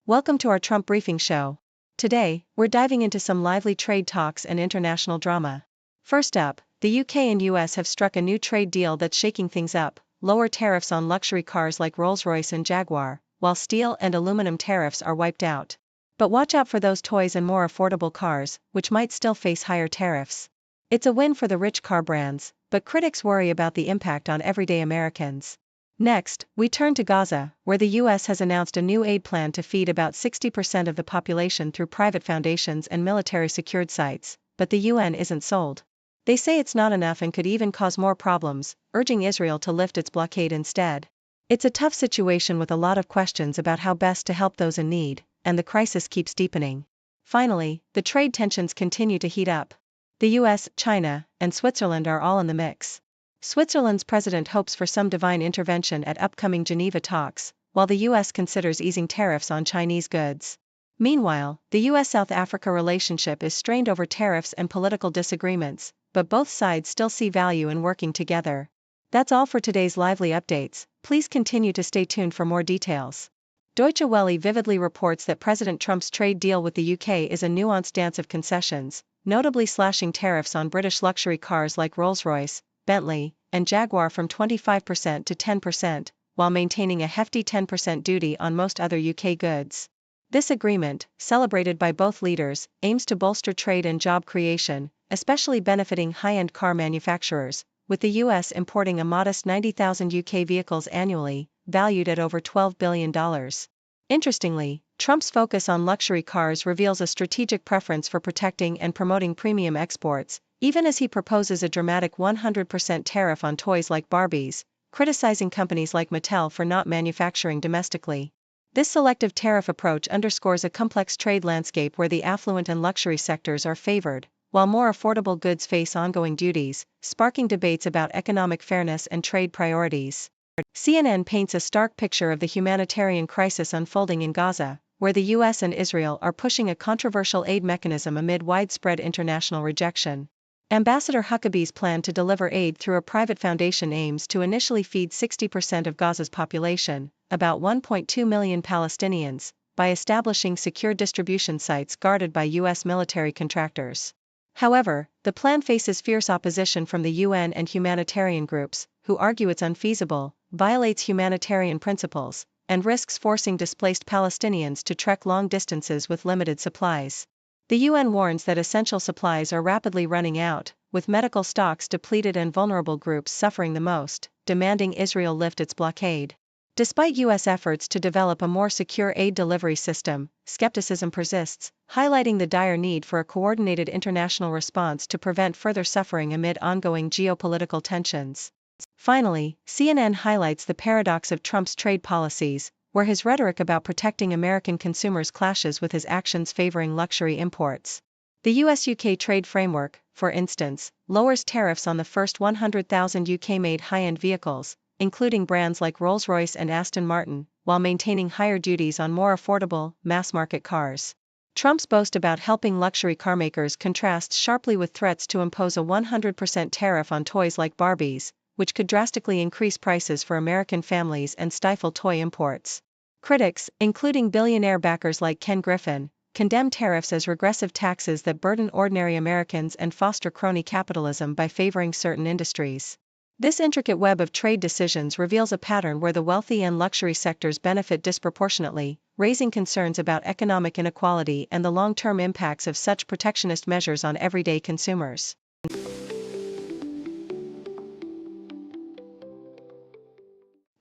Welcome to our Trump Briefing Show. Today, we're diving into some lively trade talks and international drama. First up, the UK and US have struck a new trade deal that's shaking things up: lower tariffs on luxury cars like Rolls-Royce and Jaguar, while steel and aluminum tariffs are wiped out. But watch out for those toys and more affordable cars, which might still face higher tariffs. It's a win for the rich car brands, but critics worry about the impact on everyday Americans. Next, we turn to Gaza, where the US has announced a new aid plan to feed about 60% of the population through private foundations and military-secured sites, but the UN isn't sold. They say it's not enough and could even cause more problems, urging Israel to lift its blockade instead. It's a tough situation with a lot of questions about how best to help those in need, and the crisis keeps deepening. Finally, the trade tensions continue to heat up. The US, China, and Switzerland are all in the mix. Switzerland's president hopes for some divine intervention at upcoming Geneva talks, while the US considers easing tariffs on Chinese goods. Meanwhile, the US-South Africa relationship is strained over tariffs and political disagreements, but both sides still see value in working together. That's all for today's lively updates. Please continue to stay tuned for more details. Deutsche Welle vividly reports that President Trump's trade deal with the UK is a nuanced dance of concessions, notably slashing tariffs on British luxury cars like Rolls-Royce, Bentley, and Jaguar from 25% to 10%, while maintaining a hefty 10% duty on most other UK goods. This agreement, celebrated by both leaders, aims to bolster trade and job creation, especially benefiting high-end car manufacturers, with the US importing a modest 90,000 UK vehicles annually, valued at over $12 billion. Interestingly, Trump's focus on luxury cars reveals a strategic preference for protecting and promoting premium exports, even as he proposes a dramatic 100% tariff on toys like Barbies, criticizing companies like Mattel for not manufacturing domestically. This selective tariff approach underscores a complex trade landscape where the affluent and luxury sectors are favored, while more affordable goods face ongoing duties, sparking debates about economic fairness and trade priorities. CNN paints a stark picture of the humanitarian crisis unfolding in Gaza, where the US and Israel are pushing a controversial aid mechanism amid widespread international rejection. Ambassador Huckabee's plan to deliver aid through a private foundation aims to initially feed 60% of Gaza's population, about 1.2 million Palestinians, by establishing secure distribution sites guarded by US military contractors. However, the plan faces fierce opposition from the UN and humanitarian groups, who argue it's unfeasible, violates humanitarian principles, and risks forcing displaced Palestinians to trek long distances with limited supplies. The UN warns that essential supplies are rapidly running out, with medical stocks depleted and vulnerable groups suffering the most, demanding Israel lift its blockade. Despite US efforts to develop a more secure aid delivery system, skepticism persists, highlighting the dire need for a coordinated international response to prevent further suffering amid ongoing geopolitical tensions. Finally, CNN highlights the paradox of Trump's trade policies, where his rhetoric about protecting American consumers clashes with his actions favoring luxury imports. The US-UK trade framework, for instance, lowers tariffs on the first 100,000 UK-made high-end vehicles, including brands like Rolls-Royce and Aston Martin, while maintaining higher duties on more affordable, mass-market cars. Trump's boast about helping luxury carmakers contrasts sharply with threats to impose a 100% tariff on toys like Barbies, which could drastically increase prices for American families and stifle toy imports. Critics, including billionaire backers like Ken Griffin, condemn tariffs as regressive taxes that burden ordinary Americans and foster crony capitalism by favoring certain industries. This intricate web of trade decisions reveals a pattern where the wealthy and luxury sectors benefit disproportionately, raising concerns about economic inequality and the long-term impacts of such protectionist measures on everyday consumers.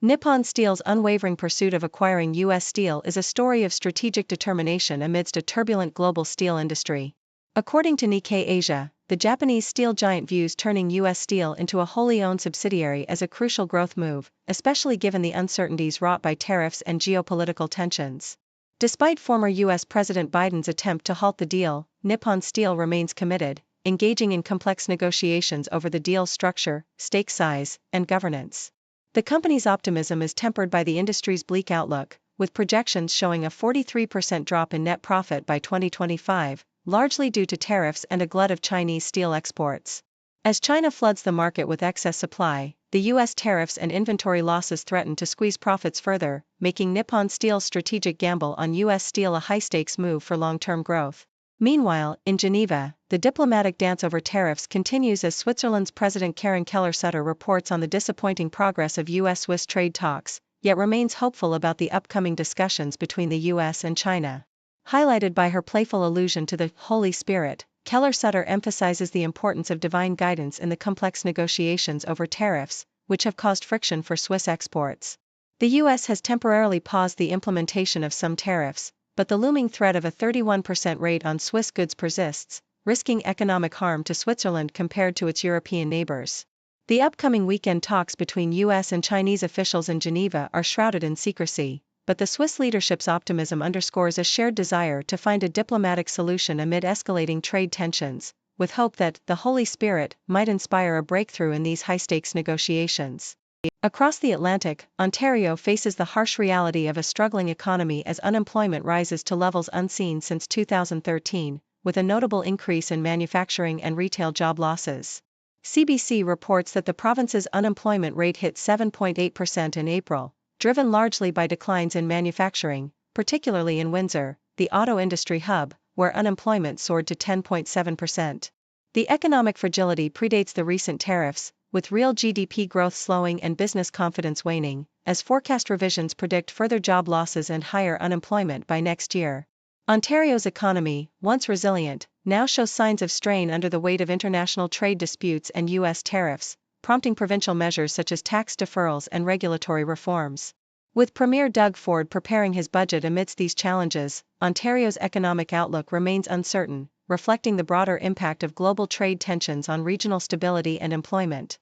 Nippon Steel's unwavering pursuit of acquiring U.S. steel is a story of strategic determination amidst a turbulent global steel industry. According to Nikkei Asia, the Japanese steel giant views turning U.S. Steel into a wholly owned subsidiary as a crucial growth move, especially given the uncertainties wrought by tariffs and geopolitical tensions. Despite former U.S. President Biden's attempt to halt the deal, Nippon Steel remains committed, engaging in complex negotiations over the deal's structure, stake size, and governance. The company's optimism is tempered by the industry's bleak outlook, with projections showing a 43% drop in net profit by 2025, largely due to tariffs and a glut of Chinese steel exports. As China floods the market with excess supply, the U.S. tariffs and inventory losses threaten to squeeze profits further, making Nippon Steel's strategic gamble on U.S. steel a high-stakes move for long-term growth. Meanwhile, in Geneva, the diplomatic dance over tariffs continues as Switzerland's President Karen Keller-Sutter reports on the disappointing progress of U.S.-Swiss trade talks, yet remains hopeful about the upcoming discussions between the U.S. and China. Highlighted by her playful allusion to the Holy Spirit, Keller-Sutter emphasizes the importance of divine guidance in the complex negotiations over tariffs, which have caused friction for Swiss exports. The U.S. has temporarily paused the implementation of some tariffs, but the looming threat of a 31% rate on Swiss goods persists, risking economic harm to Switzerland compared to its European neighbors. The upcoming weekend talks between U.S. and Chinese officials in Geneva are shrouded in secrecy, but the Swiss leadership's optimism underscores a shared desire to find a diplomatic solution amid escalating trade tensions, with hope that the Holy Spirit might inspire a breakthrough in these high-stakes negotiations. Across the Atlantic, Ontario faces the harsh reality of a struggling economy as unemployment rises to levels unseen since 2013, with a notable increase in manufacturing and retail job losses. CBC reports that the province's unemployment rate hit 7.8% in April, driven largely by declines in manufacturing, particularly in Windsor, the auto industry hub, where unemployment soared to 10.7%. The economic fragility predates the recent tariffs, with real GDP growth slowing and business confidence waning, as forecast revisions predict further job losses and higher unemployment by next year. Ontario's economy, once resilient, now shows signs of strain under the weight of international trade disputes and U.S. tariffs, prompting provincial measures such as tax deferrals and regulatory reforms. With Premier Doug Ford preparing his budget amidst these challenges, Ontario's economic outlook remains uncertain, reflecting the broader impact of global trade tensions on regional stability and employment.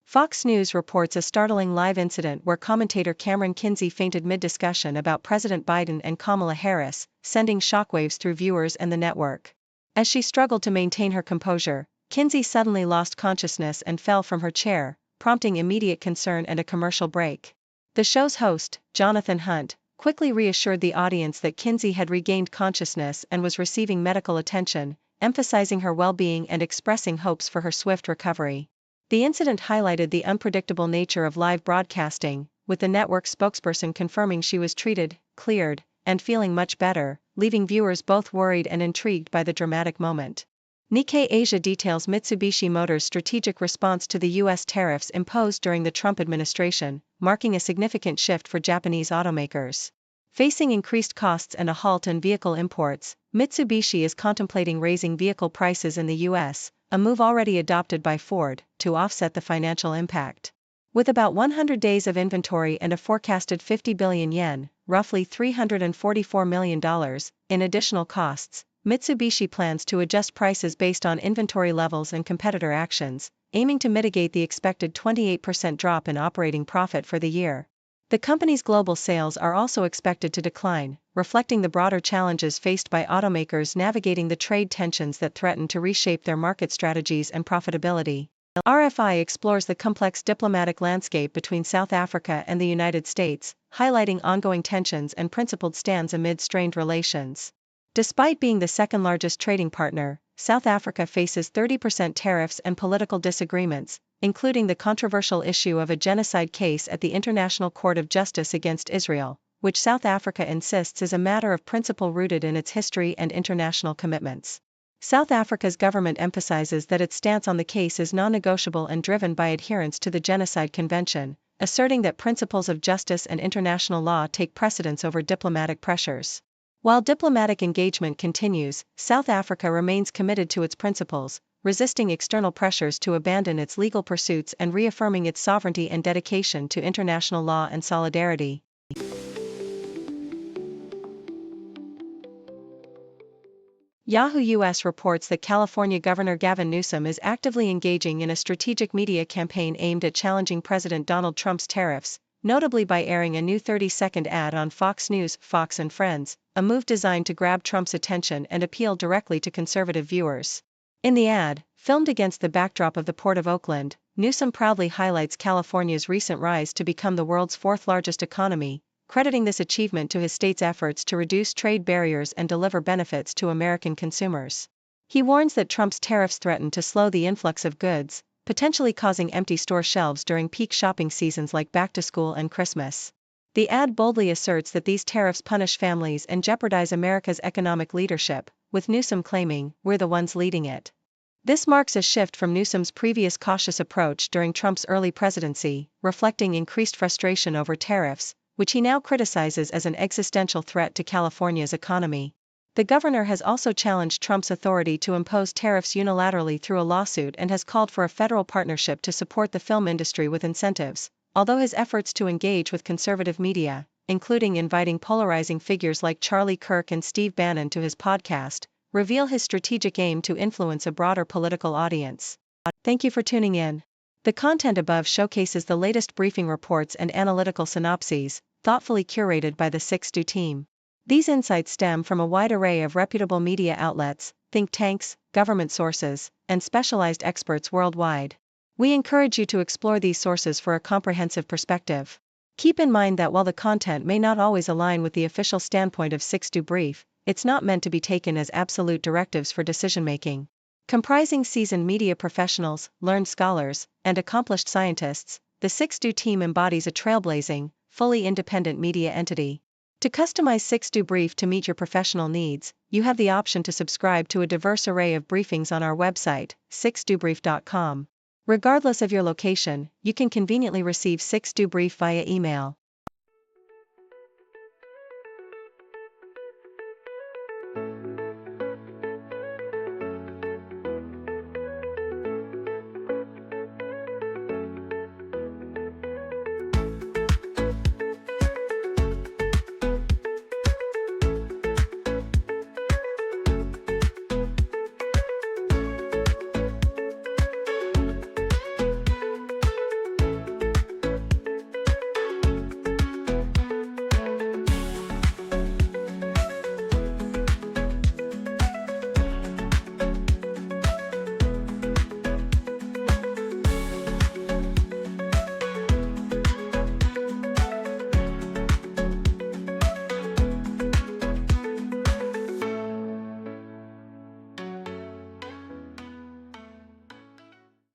Fox News reports a startling live incident where commentator Cameron Kinsey fainted mid-discussion about President Biden and Kamala Harris, sending shockwaves through viewers and the network. As she struggled to maintain her composure, Kinsey suddenly lost consciousness and fell from her chair, prompting immediate concern and a commercial break. The show's host, Jonathan Hunt, quickly reassured the audience that Kinsey had regained consciousness and was receiving medical attention, emphasizing her well-being and expressing hopes for her swift recovery. The incident highlighted the unpredictable nature of live broadcasting, with the network's spokesperson confirming she was treated, cleared, and feeling much better, leaving viewers both worried and intrigued by the dramatic moment. Nikkei Asia details Mitsubishi Motors' strategic response to the U.S. tariffs imposed during the Trump administration, marking a significant shift for Japanese automakers. Facing increased costs and a halt in vehicle imports, Mitsubishi is contemplating raising vehicle prices in the U.S., a move already adopted by Ford, to offset the financial impact. With about 100 days of inventory and a forecasted 50 billion yen, roughly $344 million, in additional costs, Mitsubishi plans to adjust prices based on inventory levels and competitor actions, aiming to mitigate the expected 28% drop in operating profit for the year. The company's global sales are also expected to decline, reflecting the broader challenges faced by automakers navigating the trade tensions that threaten to reshape their market strategies and profitability. RFI explores the complex diplomatic landscape between South Africa and the United States, highlighting ongoing tensions and principled stands amid strained relations. Despite being the second-largest trading partner, South Africa faces 30% tariffs and political disagreements, including the controversial issue of a genocide case at the International Court of Justice against Israel, which South Africa insists is a matter of principle rooted in its history and international commitments. South Africa's government emphasizes that its stance on the case is non-negotiable and driven by adherence to the Genocide Convention, asserting that principles of justice and international law take precedence over diplomatic pressures. While diplomatic engagement continues, South Africa remains committed to its principles, resisting external pressures to abandon its legal pursuits and reaffirming its sovereignty and dedication to international law and solidarity. Yahoo US reports that California Governor Gavin Newsom is actively engaging in a strategic media campaign aimed at challenging President Donald Trump's tariffs, notably by airing a new 30-second ad on Fox News, Fox and Friends, a move designed to grab Trump's attention and appeal directly to conservative viewers. In the ad, filmed against the backdrop of the Port of Oakland, Newsom proudly highlights California's recent rise to become the world's fourth-largest economy, crediting this achievement to his state's efforts to reduce trade barriers and deliver benefits to American consumers. He warns that Trump's tariffs threaten to slow the influx of goods, potentially causing empty store shelves during peak shopping seasons like back-to-school and Christmas. The ad boldly asserts that these tariffs punish families and jeopardize America's economic leadership, with Newsom claiming, "We're the ones leading it." This marks a shift from Newsom's previous cautious approach during Trump's early presidency, reflecting increased frustration over tariffs, which he now criticizes as an existential threat to California's economy. The governor has also challenged Trump's authority to impose tariffs unilaterally through a lawsuit and has called for a federal partnership to support the film industry with incentives, although his efforts to engage with conservative media, including inviting polarizing figures like Charlie Kirk and Steve Bannon to his podcast, reveal his strategic aim to influence a broader political audience. Thank you for tuning in. The content above showcases the latest briefing reports and analytical synopses, thoughtfully curated by the 6Do team. These insights stem from a wide array of reputable media outlets, think tanks, government sources, and specialized experts worldwide. We encourage you to explore these sources for a comprehensive perspective. Keep in mind that while the content may not always align with the official standpoint of 6Do Brief, it's not meant to be taken as absolute directives for decision-making. Comprising seasoned media professionals, learned scholars, and accomplished scientists, the 6Do team embodies a trailblazing, fully independent media entity. To customize 6Do Brief to meet your professional needs, you have the option to subscribe to a diverse array of briefings on our website, 6dobrief.com. Regardless of your location, you can conveniently receive 6Do Brief via email.